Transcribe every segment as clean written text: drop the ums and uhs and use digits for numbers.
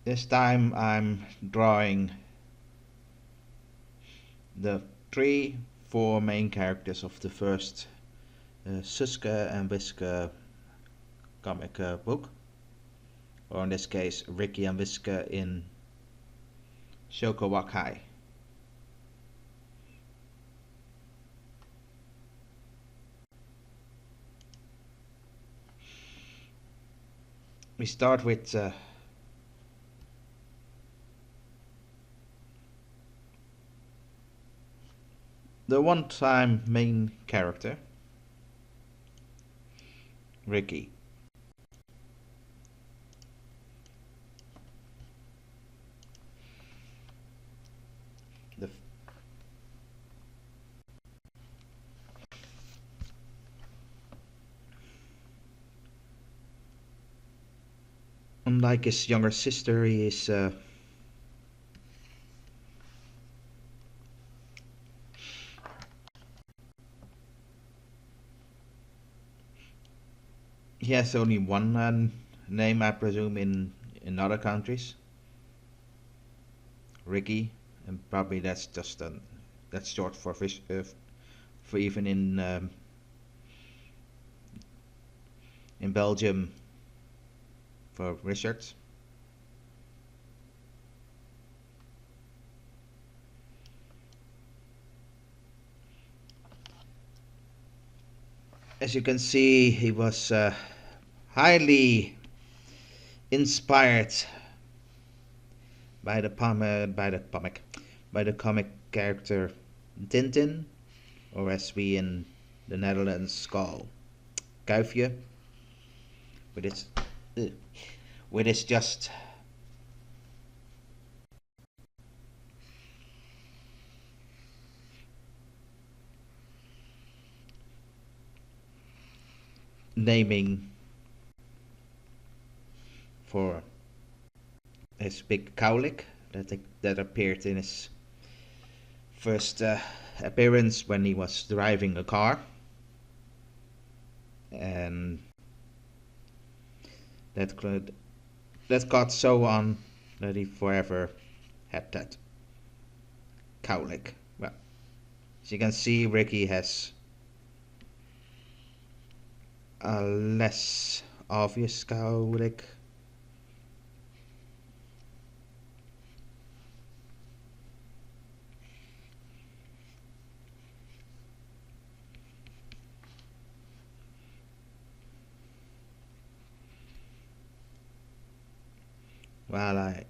This time I'm drawing the four main characters of the first Suske and Wiske comic book, or in this case Ricky and Wiske in Shoko Wakai. We start with the one-time main character, Ricky. The Unlike his younger sister, he is he has only one name, I presume, in other countries. Ricky, and probably that's just that's short for for even in Belgium for Richard. As you can see, he was highly inspired by the comic character Tintin, or as we in the Netherlands call Kuifje, with its just naming for his big cowlick that appeared in his first appearance when he was driving a car, and that got so on that he forever had that cowlick. Well, as you can see, Ricky has a less obvious cowlick. Well,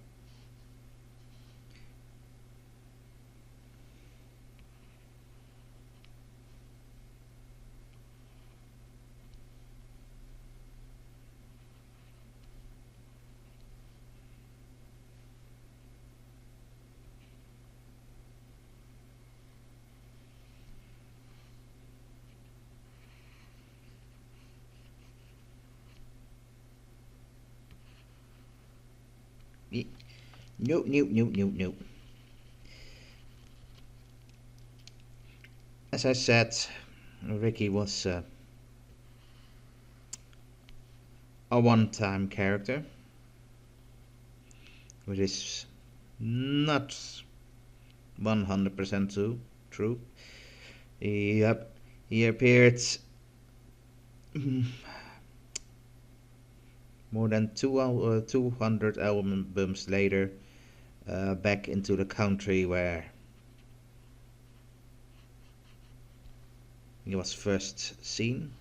nope, nope, nope, nope, nope. As I said, Ricky was a one-time character, which is not 100% true. He appeared more than 200 albums later, back into the country where he was first seen.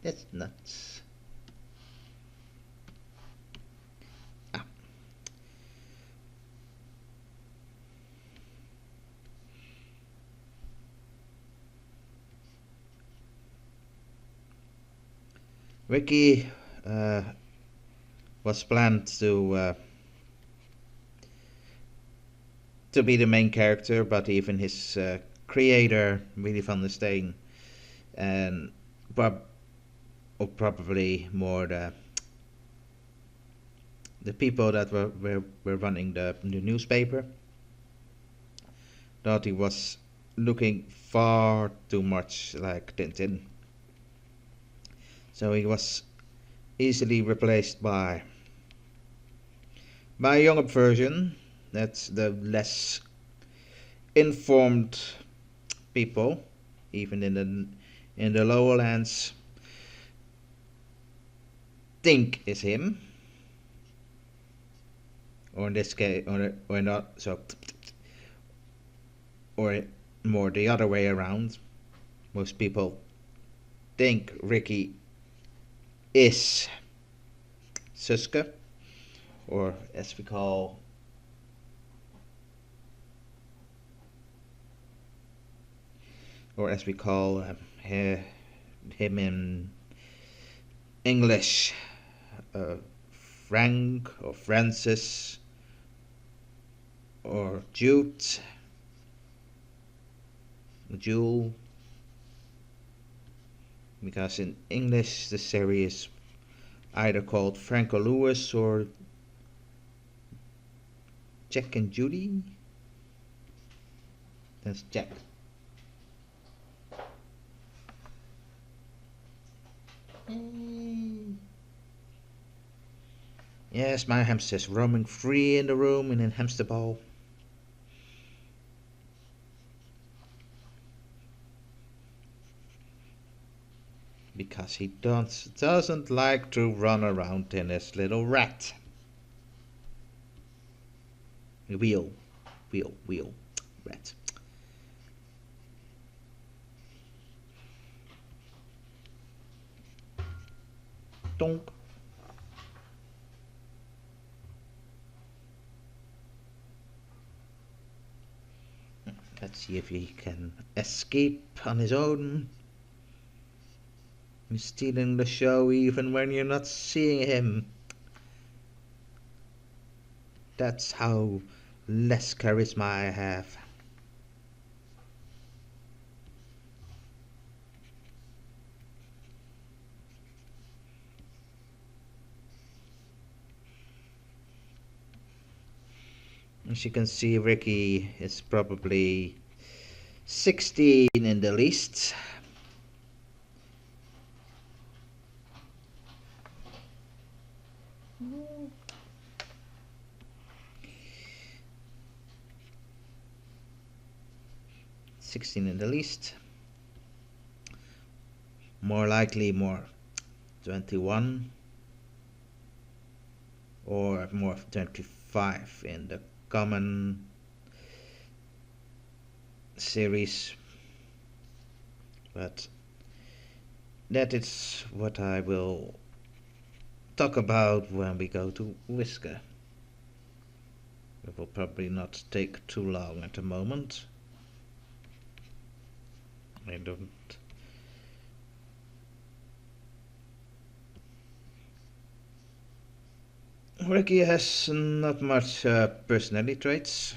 That's nuts. Ricky was planned to be the main character, but even his creator, Willy Vandersteen, and probably more the people that were running the newspaper, thought he was looking far too much like Tintin. So he was easily replaced by a younger version. That's the less informed people, even in the lower lands, think is him, or in this case, or not so, or more the other way around. Most people think Ricky is Suske, or as we call him in English, uh, Frank or Francis or Jewel, because in English the series is either called Franco Lewis or Jack and Judy. That's Jack. Yes, my hamster's roaming free in the room in a hamster ball. Because he doesn't like to run around in his little rat. Wheel, rat. Donk. Let's see if he can escape on his own. He's stealing the show even when you're not seeing him. That's how less charisma I have. As you can see, Ricky is probably 16 in the least. More likely, more 21 or more 25 in the common series, but that is what I will talk about when we go to Wiske. It will probably not take too long at the moment. I don't. Ricky has not much personality traits.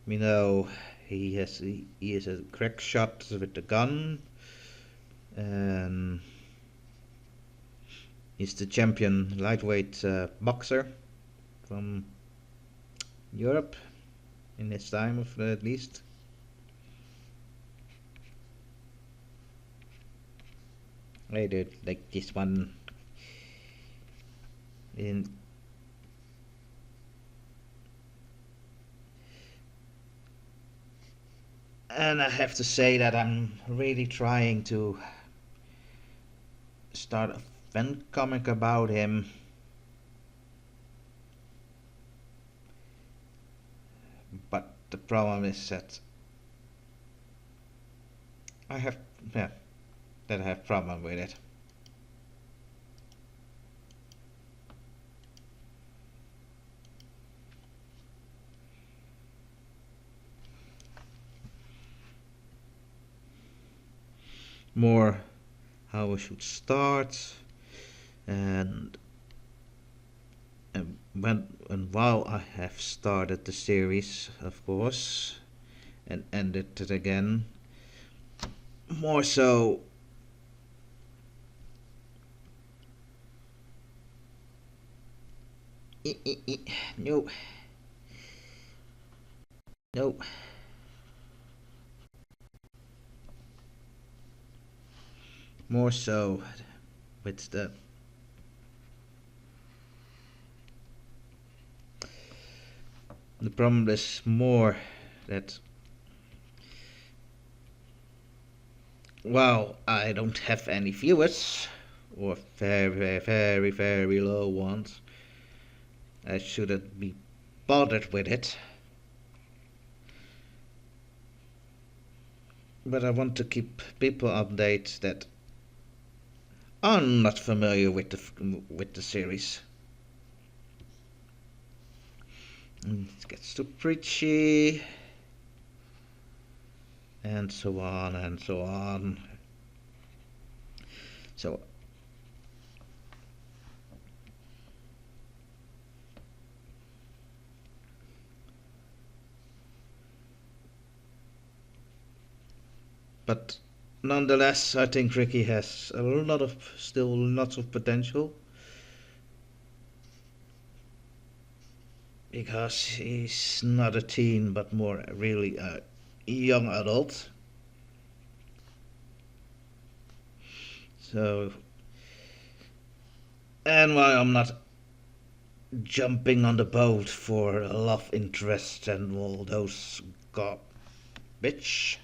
We know he is a crack shot with the gun, and he's the champion lightweight boxer from Europe in his time, at least. I did like this one in. And I have to say that I'm really trying to start a fan comic about him. But the problem is that I have problem with it. More how we should start, and while I have started the series, of course, and ended it again, more so no, No. More so with the problem is more that, well, I don't have any viewers, or very low ones. I shouldn't be bothered with it. But I want to keep people updated that are not familiar with the series. It gets too preachy, and so on and so on. So but nonetheless, I think Ricky has still lots of potential, because he's not a teen but more really a young adult. So, and while I'm not jumping on the boat for a love interest and all those garbage,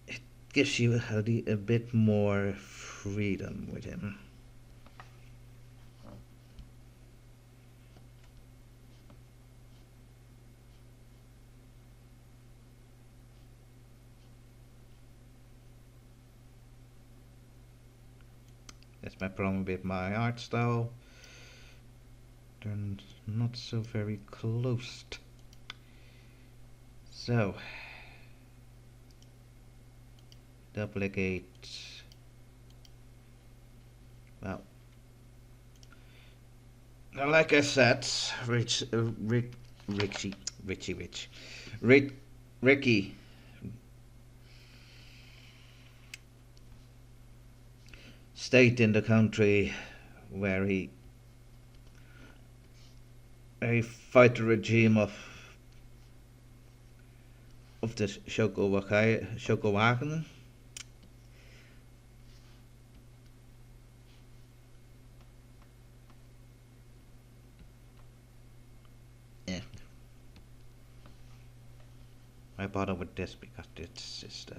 it gives you a bit more freedom with him. That's my problem with my art style. They're not so very close. So, duplicate. Well, like I said, Ricky stayed in the country where he fight the regime of the Shokowaken. Yeah. I bother with this because it's just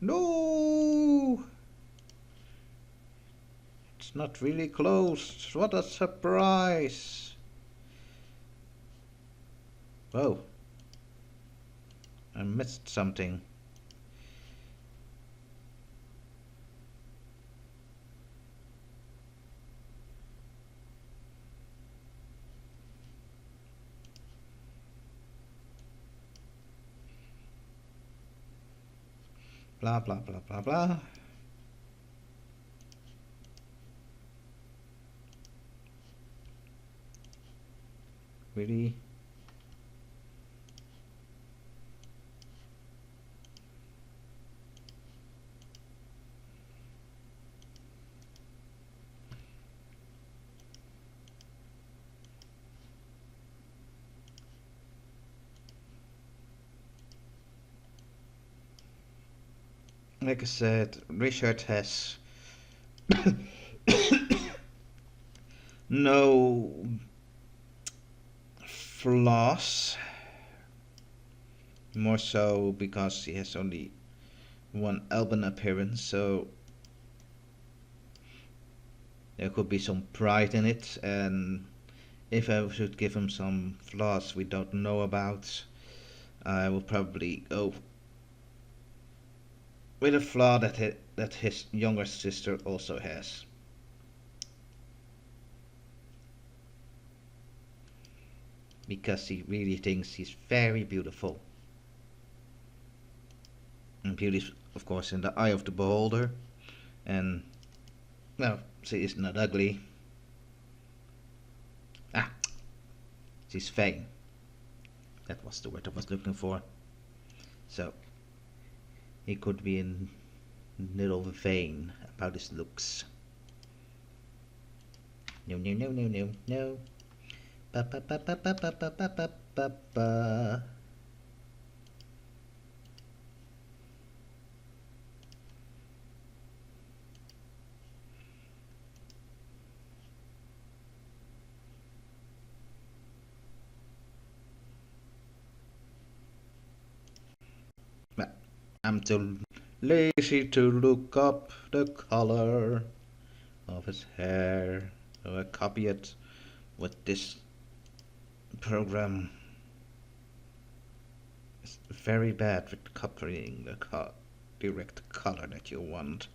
no. It's not really closed. What a surprise! Oh, I missed something. Blah blah blah blah blah. Really? Like I said, Richard has no flaws. More so because he has only one album appearance, so there could be some pride in it. And if I should give him some flaws we don't know about, I will probably go with a flaw that his younger sister also has. Because he really thinks he's very beautiful. And beauty is, of course, in the eye of the beholder. And, well, she is not ugly. Ah, she's vain. That was the word I was looking for. So, he could be in little vain about his looks. No, no, no, no, no, no. Ba ba ba ba ba ba ba ba ba ba ba. But I'm too lazy to look up the color of his hair, so I copy it with this program. It's very bad with copying the direct color that you want.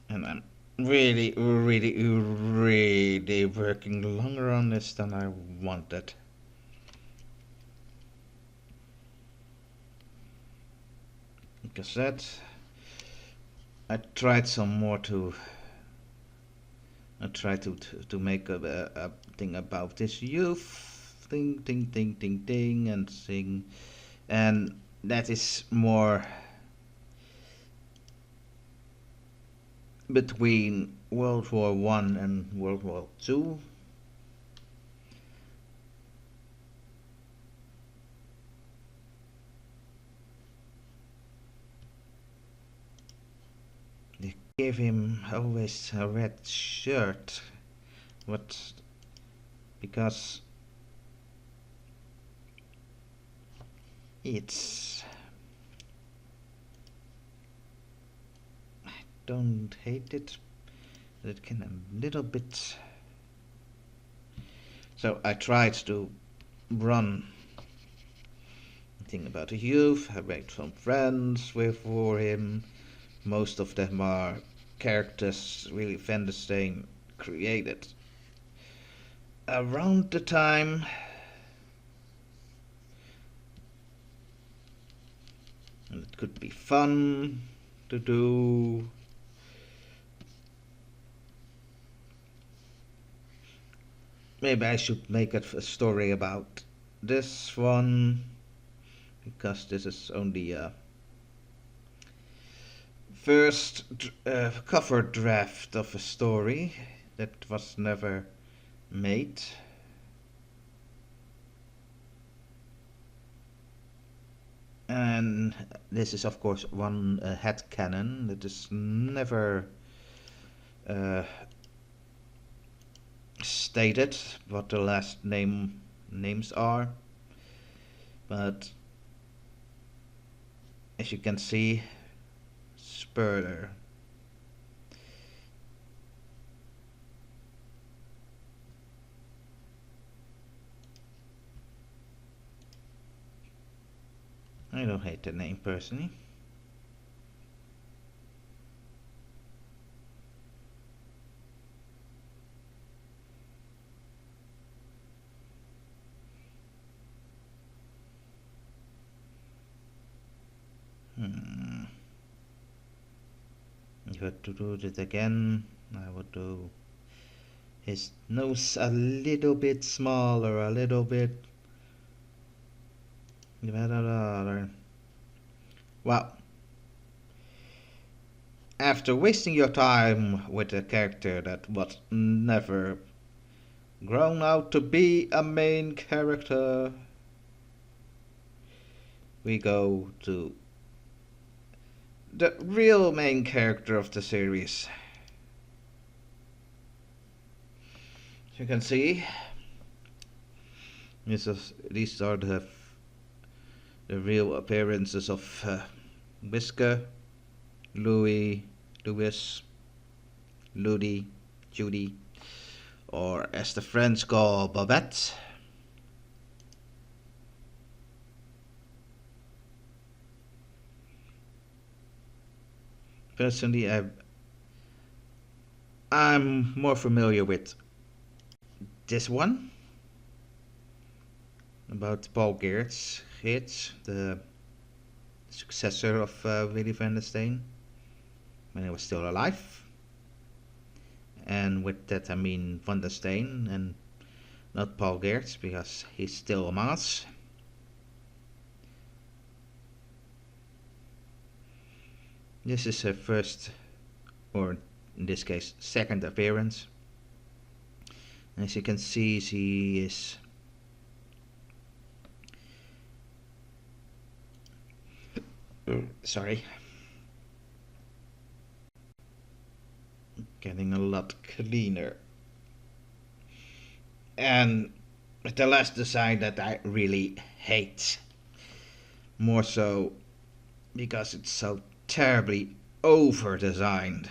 And I'm really, really, really working longer on this than I wanted. Because that, I tried some more to. I tried to make a thing about this youth thing, ding, ding, ding, ding, and sing, and that is more between World War One and World War Two. They gave him always a red shirt, but because it's, I don't hate it, but it can a little bit. So I tried to run a thing about the youth. I made some friends for him. Most of them are characters really Vandersteen created around the time and it could be fun to do. Maybe I should make a story about this one, because this is only a first cover draft of a story that was never made. And this is of course one headcanon that is never stated what the last names are, but as you can see, Spurter. I don't hate the name personally. If I had to do it again, I would do his nose a little bit smaller, a little bit. Well, after wasting your time with a character that was never grown out to be a main character, we go to the real main character of the series. As you can see, these are the real appearances of Wiske, Louis, Ludi, Judy, or as the French call Babette. Personally, I'm more familiar with this one about Paul Geertz, the successor of Willy Vandersteen, when he was still alive. And with that I mean Vandersteen, and not Paul Geertz, because he's still among us. This is her first, or in this case, second appearance. As you can see, she is getting a lot cleaner. And the last design that I really hate, more so because it's so terribly over designed.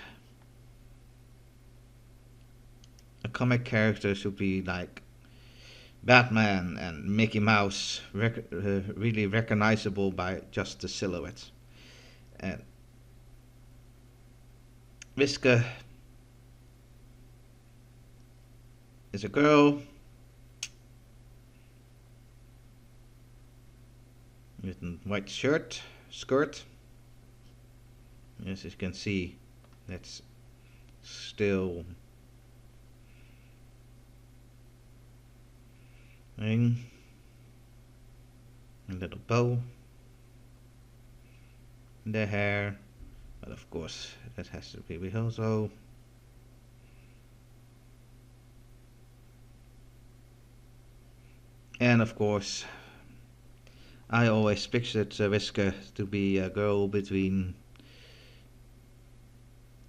A comic character should be like Batman and Mickey Mouse, really recognizable by just the silhouette. And Wiske is a girl with a white skirt. As you can see, that's still a little bow in the hair, but of course that has to be with also. And of course, I always pictured Wiske to be a girl between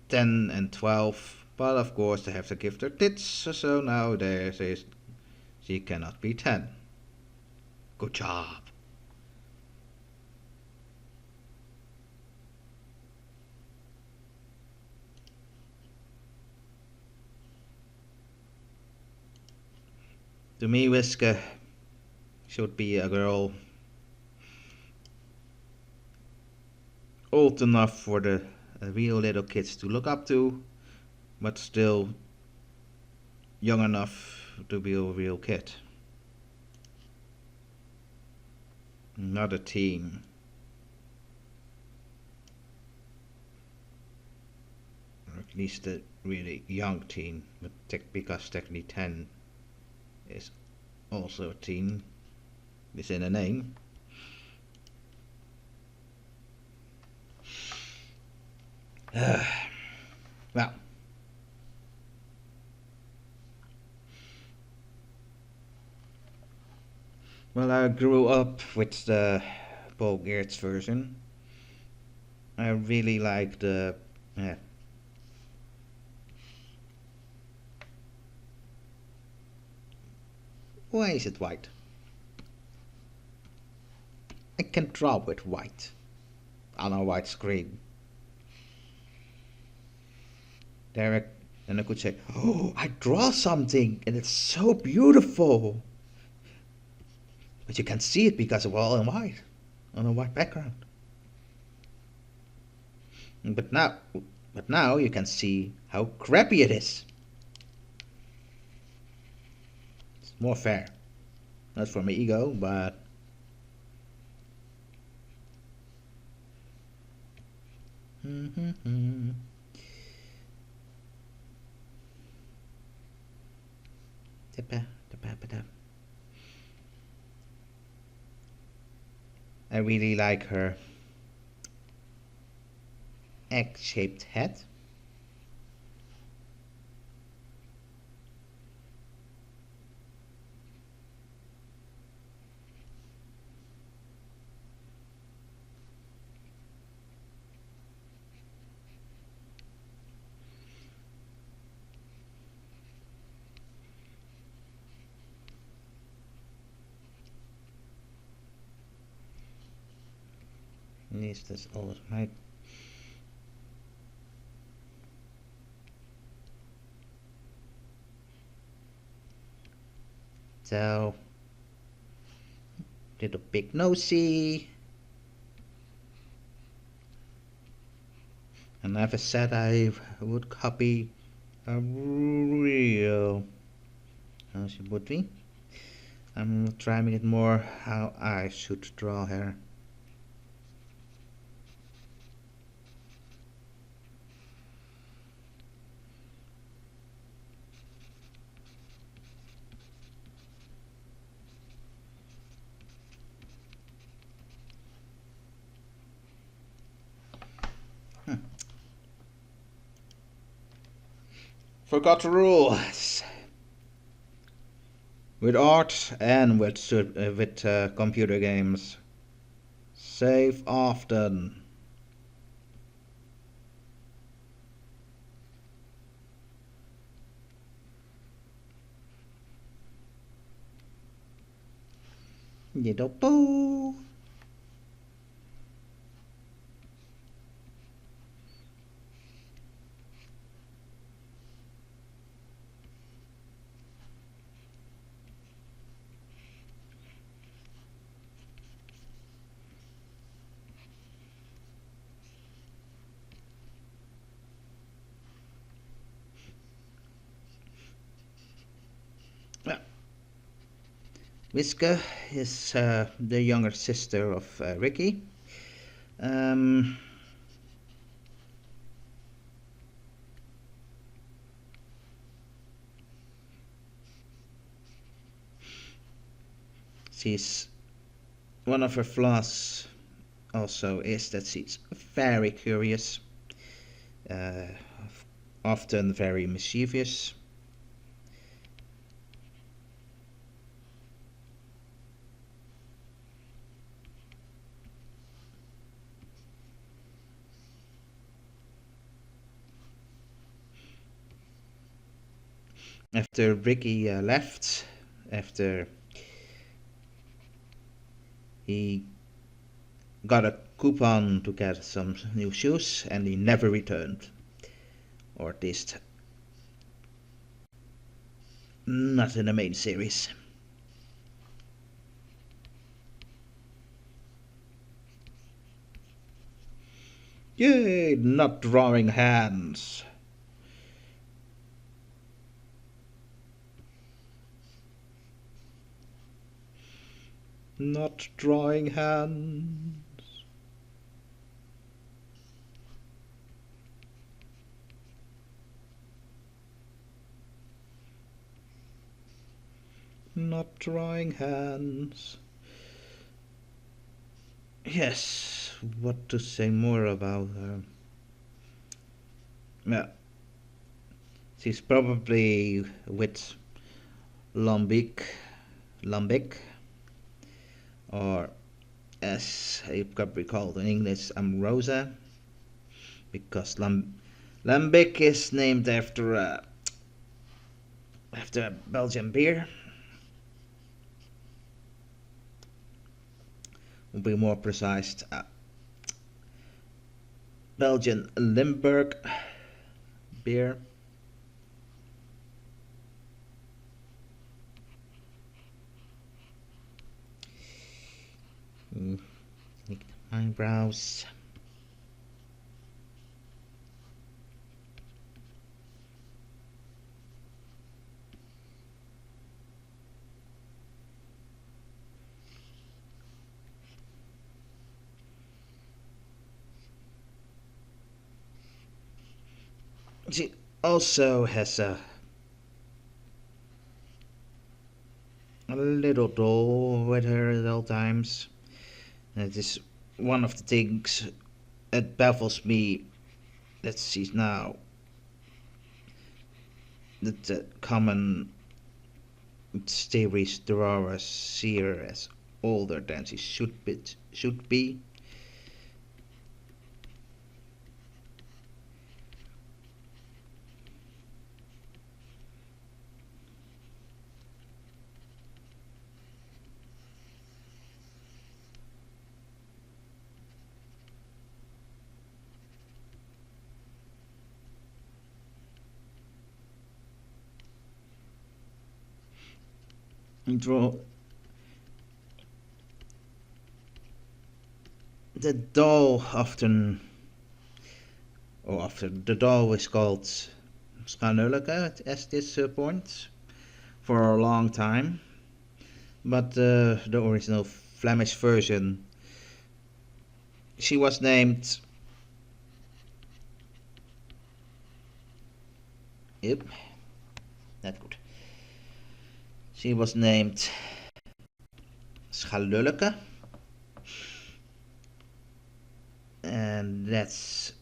10 and 12, but of course they have to give her tits, so now she cannot be 10. Good job. To me, Wiske should be a girl old enough for the real little kids to look up to, but still young enough to be a real kid. Not a teen. Or at least a really young teen, but because technically 10 is also a teen. It's in a name. Well, I grew up with the Paul Geertz version. I really like the Why is it white? I can draw with white on a white screen. There, and I could say, oh, I draw something and it's so beautiful. But you can't see it because it's all in white, on a white background. But now you can see how crappy it is. It's more fair. Not for my ego, but I really like her egg-shaped head. Is this all right? So, little big nosy. I never said I would copy a real how she would be. I'm trying it more how I should draw her. forgot the rules. With art and with computer games. Save often. Little boo. Wiske is the younger sister of Ricky. Um, she's one of her flaws also is that she's very curious, uh, often very mischievous. After Ricky left, after he got a coupon to get some new shoes and he never returned. Or at least not in the main series. Yay, not drawing hands. Not drawing hands. Not drawing hands. Yes, what to say more about her? Yeah, she's probably with Lambic, or as it could be called in English, Amrosa, because Lambic is named after a Belgian beer. To be more precise, Belgian Limburg beer. Eyebrows. She also has a little doll with her at all times. And it is one of the things that baffles me that she's now that the common series drawers see her as older than she should be. Draw the doll often the doll was called Schanulleke at this point for a long time, but the original Flemish version she was named. Yep, not good. She was named Schalulleke, and that's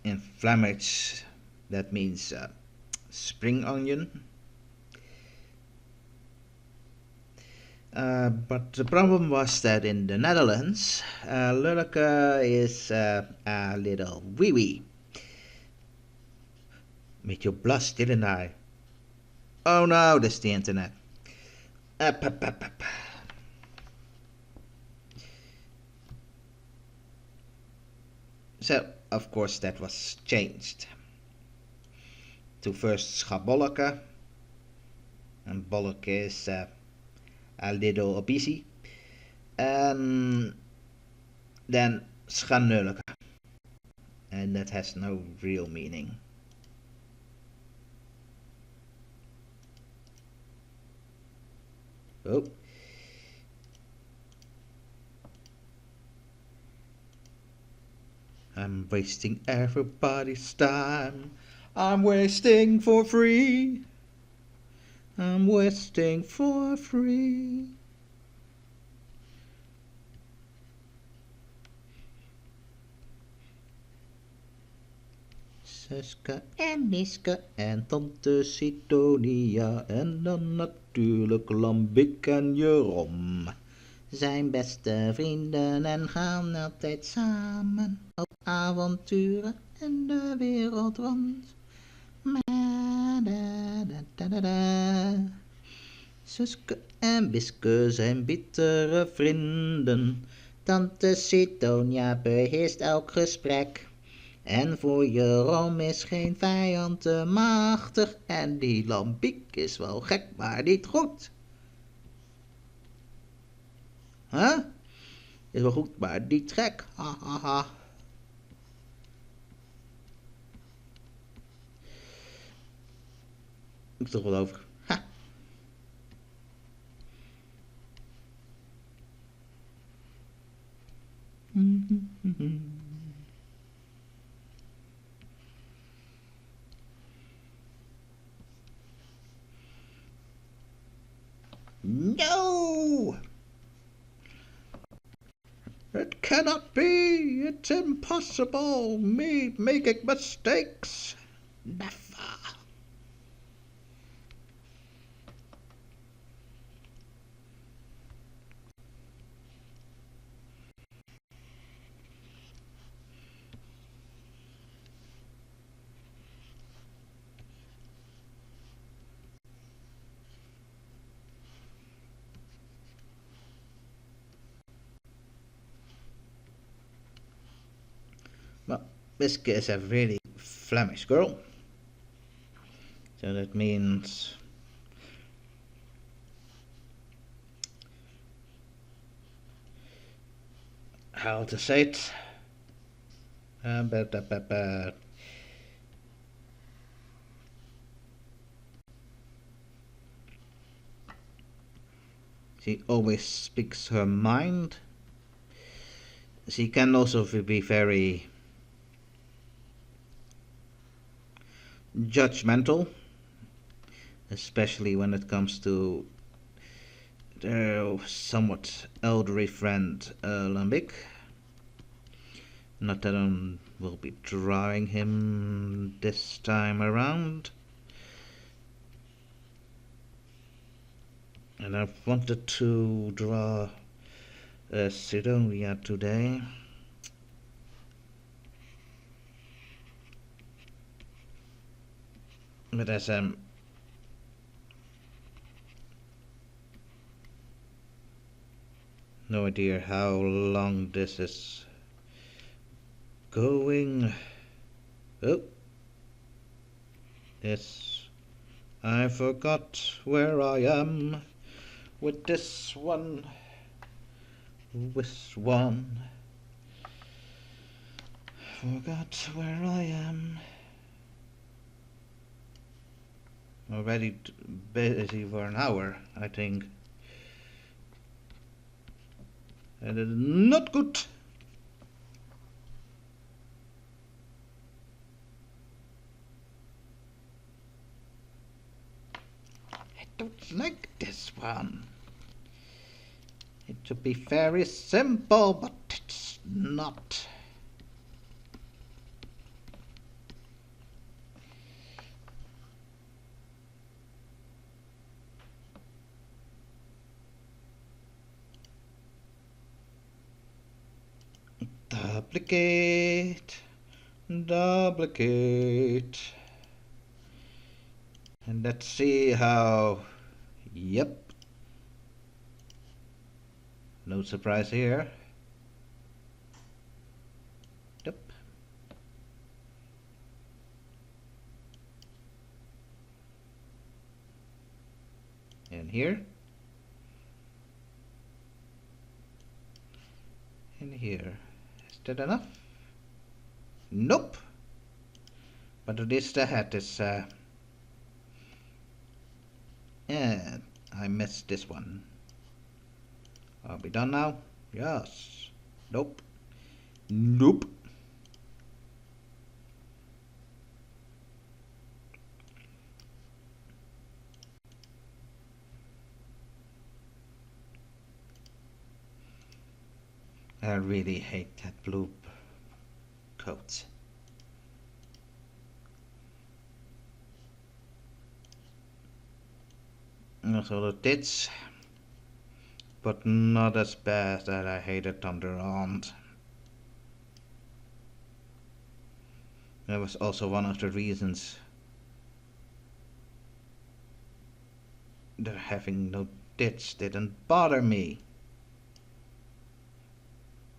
in Flemish That means spring onion. But the problem was that in the Netherlands, lulke is a little wee wee. Met your blush, didn't I? Oh no, that's the internet. Up, up, up, up. So, of course, that was changed to first schabolleke, and bolleke is a little obese, and then schanulleke, and that has no real meaning. Oh. I'm wasting everybody's time. I'm wasting for free. I'm wasting for free. Suske en Wiske en tante Sidonia en dan natuurlijk Lambik en Jeroen. Zijn beste vrienden en gaan altijd samen op avonturen en de wereld rond. Suske en Wiske zijn bittere vrienden. Tante Sidonia beheerst elk gesprek. En voor Jeroen is geen vijand te machtig. En die Lambiek is wel gek, maar niet goed. Huh? Is wel goed, maar niet gek. Ha ha ha. Ik er toch wel over. Ha. No! It cannot be. It's impossible. Me making mistakes. Never. Well, Wiske is a really Flemish girl. So that means how to say it? She always speaks her mind. She can also be very judgmental, especially when it comes to their somewhat elderly friend Lambik. Not that I will be drawing him this time around. And I wanted to draw Sidonia today. But as I'm no idea how long this is going. Oh, yes, I forgot where I am with this one. This one. Forgot where I am. Already busy for an hour, I think. And it's not good. I don't like this one. It should be very simple, but it's not. Duplicate. Duplicate. And let's see how... Yep. No surprise here. Yep. And here. And here. Is that enough? Nope. But at least I had this... and I missed this one. Are we done now? Yes. Nope. Nope. I really hate that blue coat. Also the tits, but not as bad that I hated Thunder Aunt. That was also one of the reasons that having no tits didn't bother me.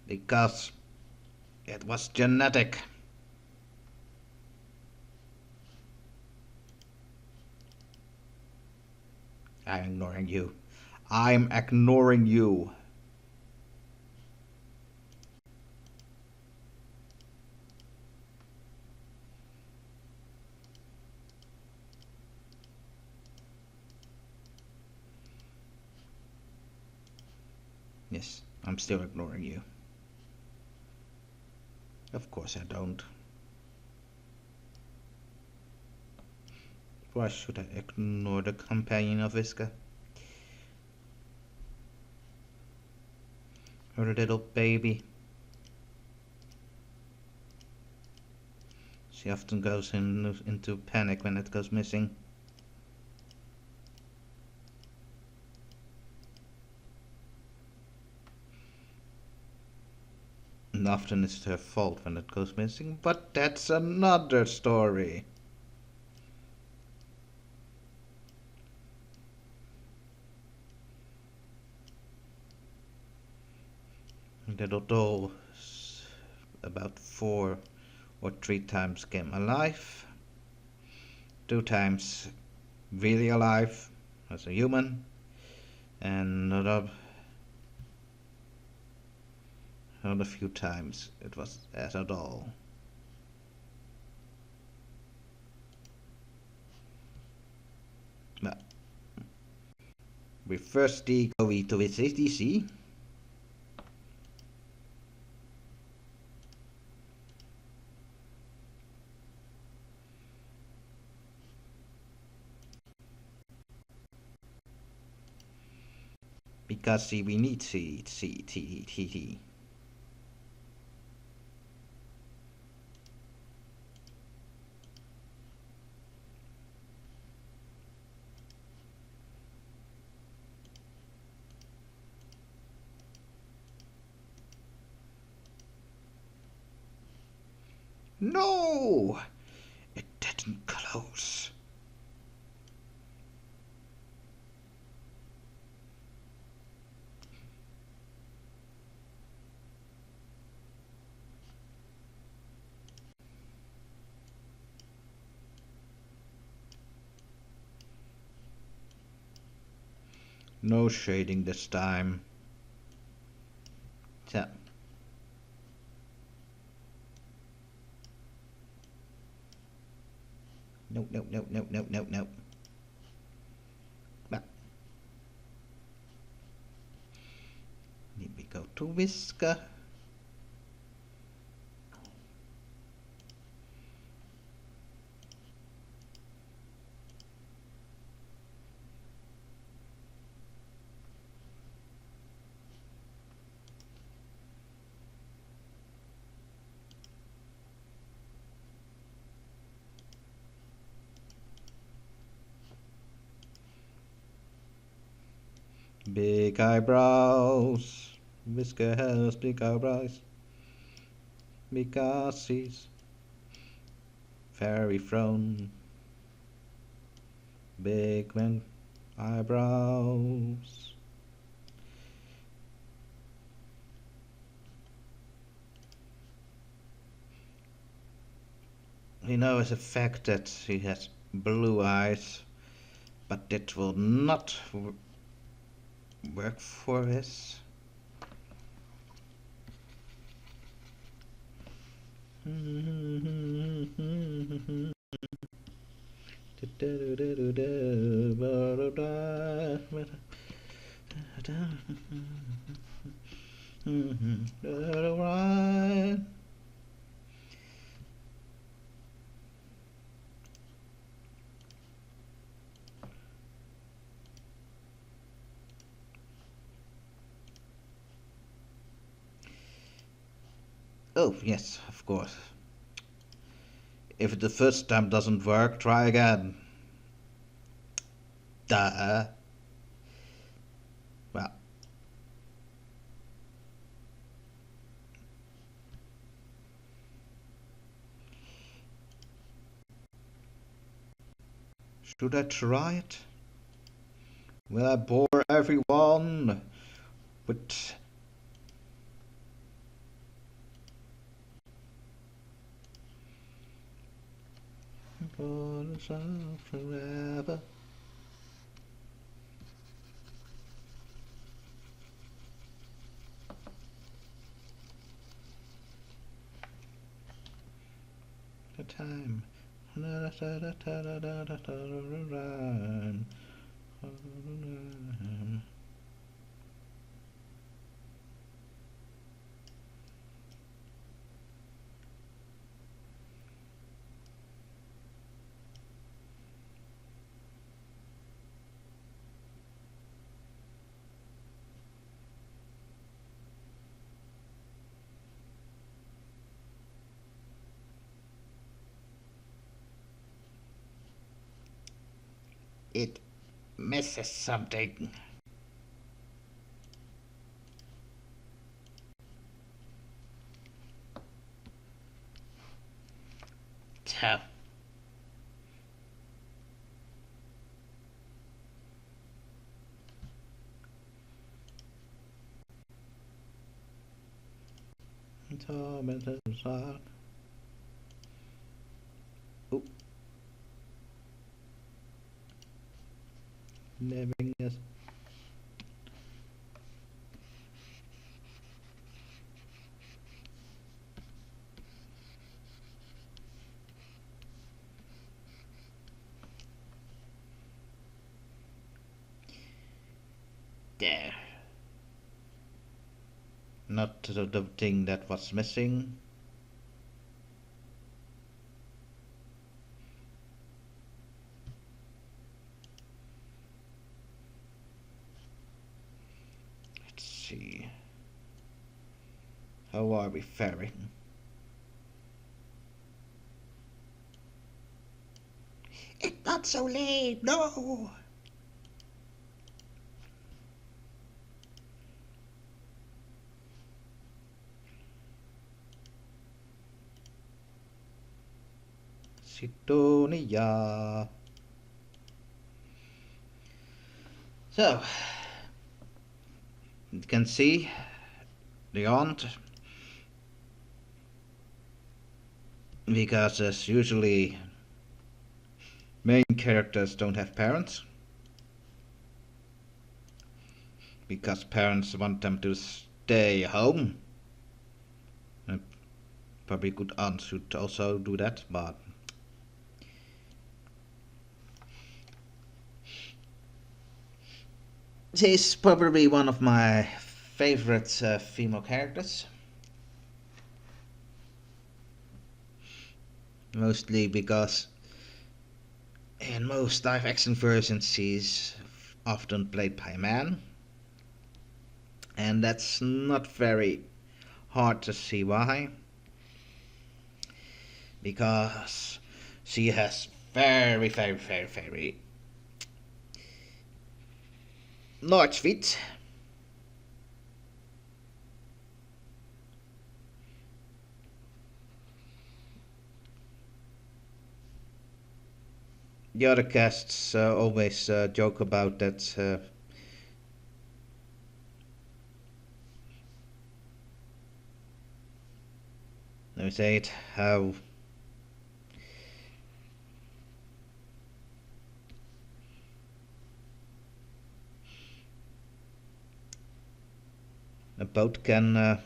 Because it was genetic. I'm ignoring you. I'm ignoring you. Yes, I'm still ignoring you. Of course I don't. Why should I ignore the companion of Wiske? Her little baby. She often goes into panic when it goes missing. And often it's her fault when it goes missing, but that's another story. Little doll about 4 or 3 times came alive. 2 times really alive as a human, and another few times it was as a doll. But we first go into its ATC. Because see, we need C. No! It didn't close. No shading this time. So. No. But need we go to Wiske. Big eyebrows. Wiske has big eyebrows. because he's very thrown, big man eyebrows. We know as a fact that he has blue eyes, but it will not work for us. Oh, yes, of course. If it the first time doesn't work, try again. Duh. Well. Should I try it? Will I bore everyone? But forever. The time. It misses something. Tough. Tormented heart. Oh. Living is. There. Not the thing that was missing. Let's see. How are we faring? It's not so late, no! Sidonia. So, you can see the aunt, because as usually main characters don't have parents, because parents want them to stay home. And probably good aunt should also do that, but she's probably one of my favorite female characters. Mostly because in most live action versions she's often played by a man. And that's not very hard to see why. Because she has very large feet. the other casts always joke about that. Let me say it. How a boat can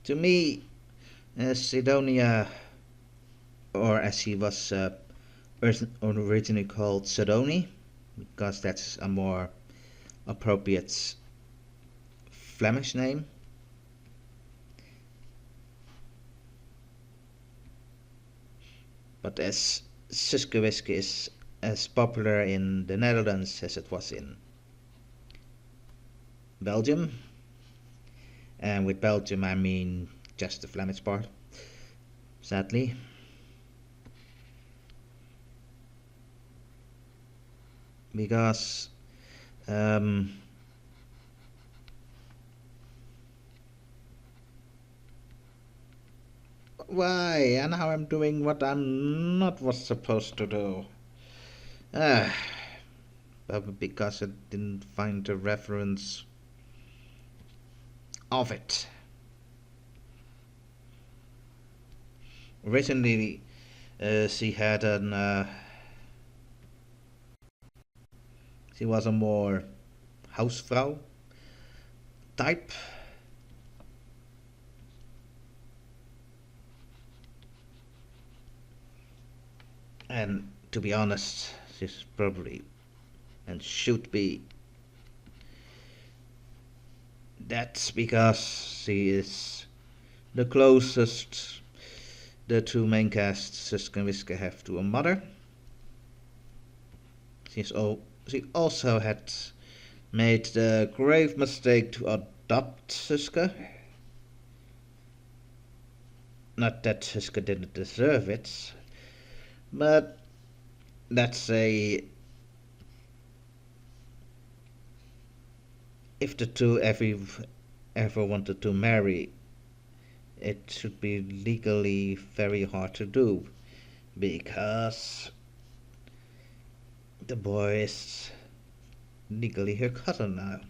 to me, Sidonia, or as he was originally called, Sidoni, because that's a more appropriate Flemish name. But as Suske-Wiske is as popular in the Netherlands as it was in Belgium, and with Belgium I mean just the Flemish part, sadly. Because why? And now I'm doing what I'm not was supposed to do. Because I didn't find a reference of it. Originally, she had she was a more housevrouw type. And to be honest, she's probably and should be. That's because she is the closest the two main casts, Suske and Wiske, have to a mother. She also had made the grave mistake to adopt Suske. Not that Suske didn't deserve it, but let's say if the two ever wanted to marry, it should be legally very hard to do, because the boy is legally her cousin now.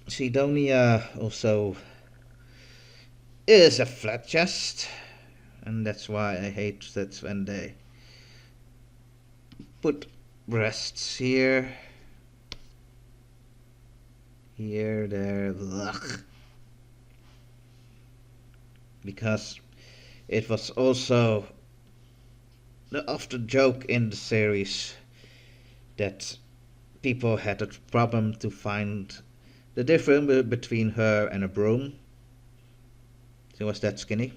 Sidonia also is a flat chest, and that's why I hate that when they put breasts here, there, ugh. Because it was also the often joke in the series that people had a problem to find the difference between her and a broom. She was that skinny.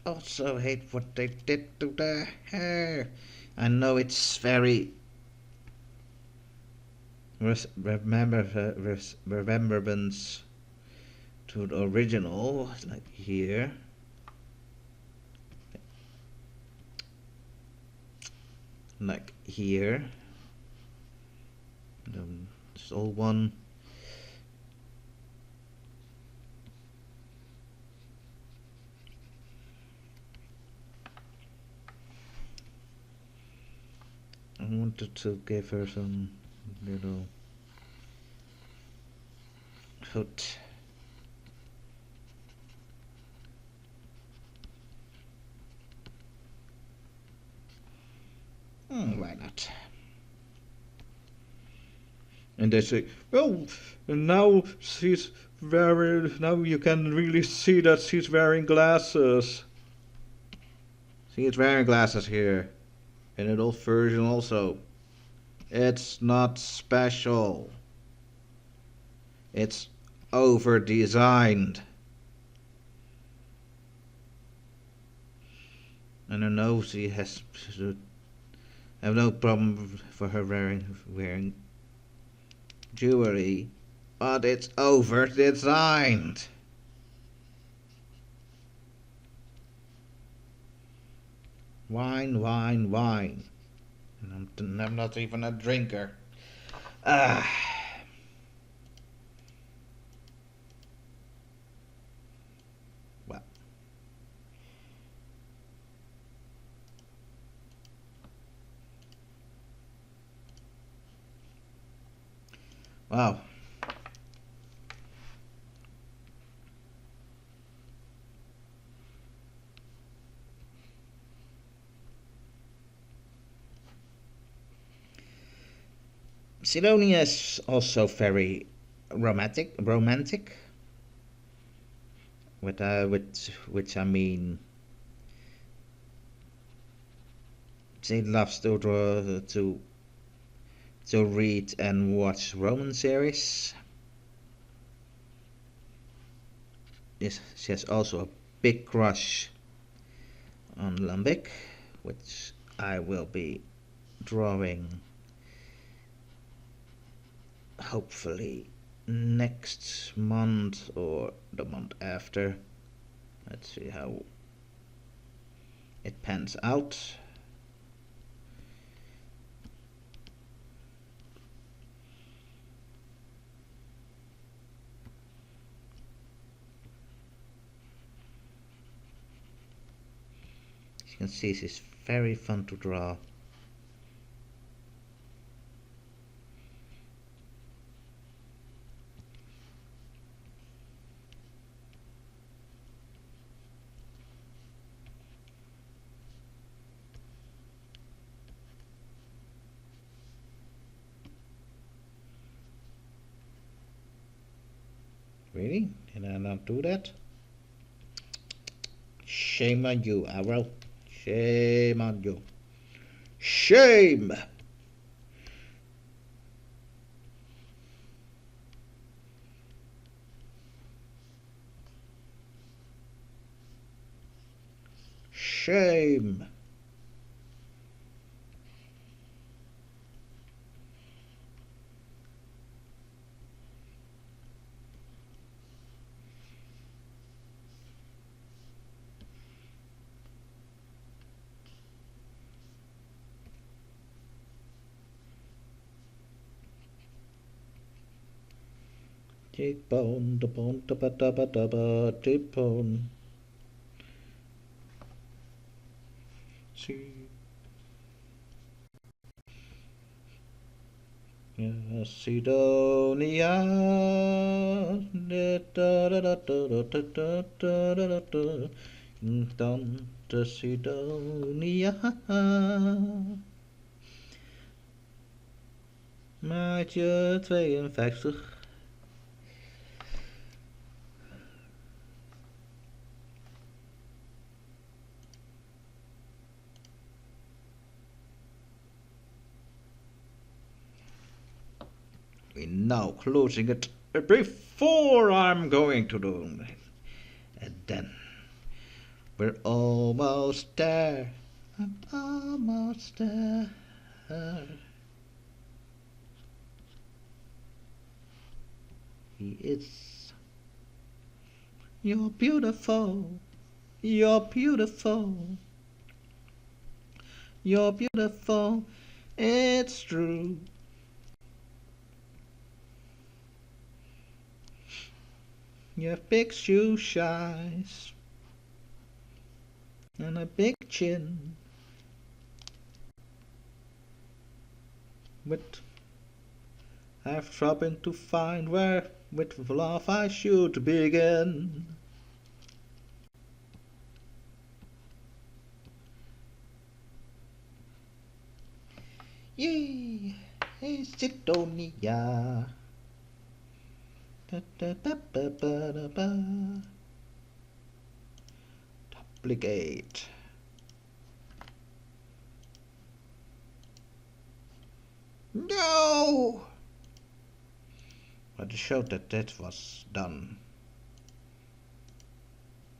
Also hate what they did to the hair. I know it's very remembrance to the original, like here. Like here. It's all one. I wanted to give her some little hood. Why not? And they say, well, now she's wearing. Now you can really see that she's wearing glasses. She's wearing glasses here, in an old version also. It's not special. It's over-designed. And I know she has. I have no problem for her wearing jewelry, but it's over-designed. Wine, wine, wine. And I'm not even a drinker. Ah. Well. Wow. Sidonia is also very romantic, with which I mean, she loves to read and watch Roman series. Yes, she has also a big crush on Lambic, which I will be drawing hopefully next month or the month after. Let's see how it pans out. As you can see, this is very fun to draw. Really? Did I not do that? Shame on you, Arrow. Shame on you. Shame! Shame! Cheekbone, da bone, da ba da ba da ba, cheekbone. See. Sidonia, da da da da da da da da da da da, Tante Sidonia. Maatje 52. We're now closing it before I'm going to do it. And then we're almost there. I'm almost there. He is. You're beautiful. You're beautiful. You're beautiful. It's true. You have big shoe shies and a big chin. But I've trouble to find where with love I should begin. Yay! Hey, Sidonia. Da, da, da, ba, ba, da, ba. Duplicate. No! But it showed that that was done.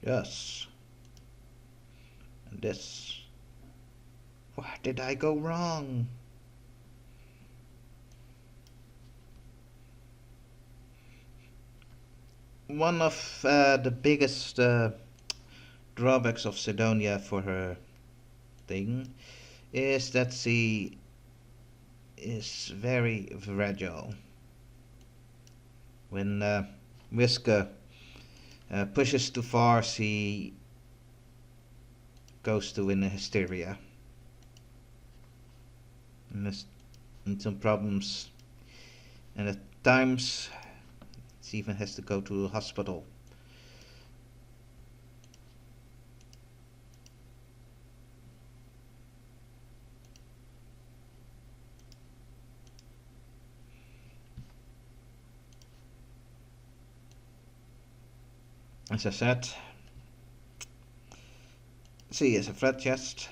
Yes. And this. Where did I go wrong? One of the biggest drawbacks of Sidonia for her thing is that she is very fragile. When Wiske pushes too far, she goes to in a hysteria. And some problems, and at times she even has to go to the hospital. As I said, she is a flat chest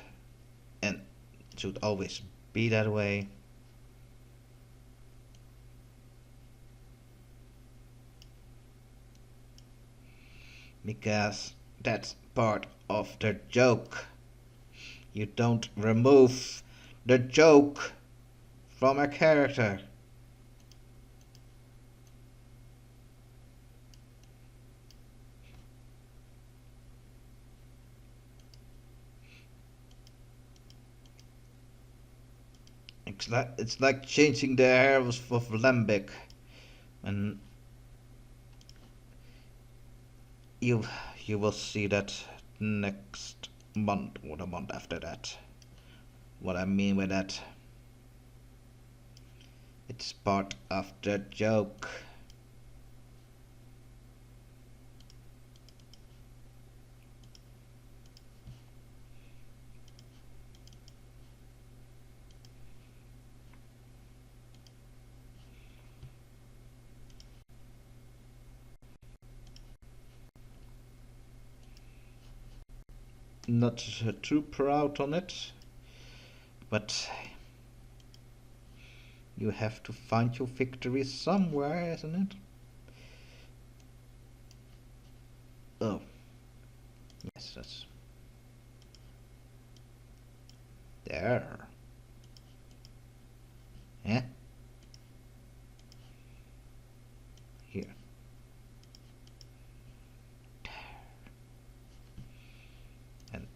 and should always be that way. Because that's part of the joke. You don't remove the joke from a character. It's like changing the hair of Lambic, and you will see that next month or the month after that. What I mean by that, it's part of the joke. Not too proud on it, but you have to find your victory somewhere, isn't it? Oh, yes, that's there. Eh? Here. And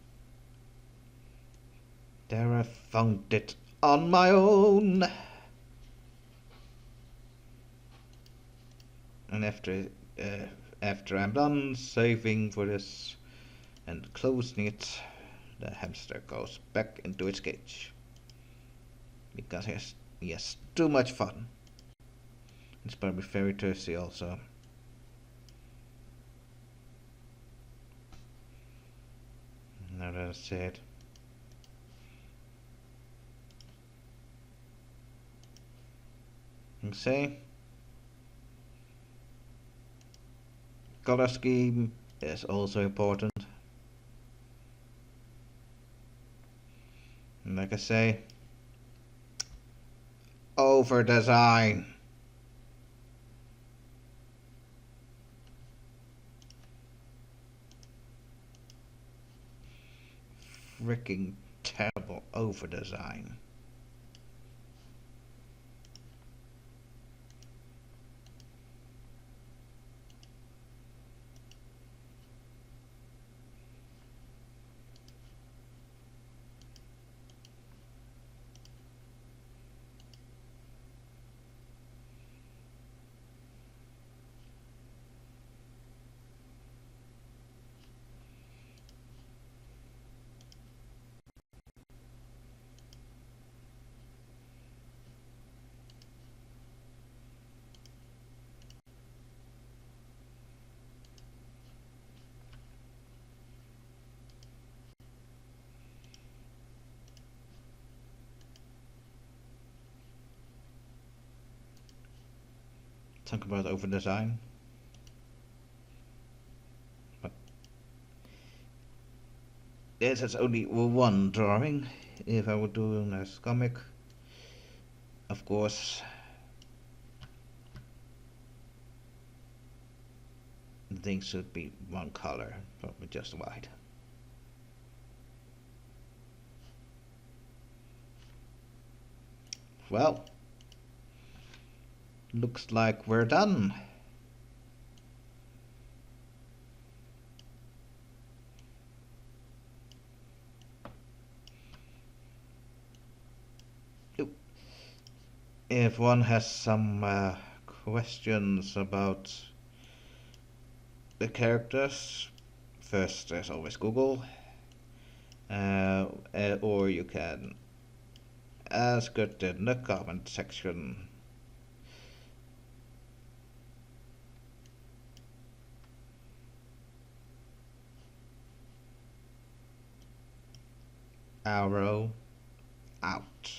there I found it on my own. And after I'm done saving for this and closing it, the hamster goes back into its cage because he has too much fun. It's probably very thirsty also. Now that I said, you say color scheme is also important. And like I say, over design. Freaking terrible over design. talk about over design. But yes, it's only one drawing. If I would do a nice comic, of course, the thing should be one color, probably just white. Well, looks like we're done. If one has some questions about the characters, first there's always Google, or you can ask it in the comment section. Arrow out.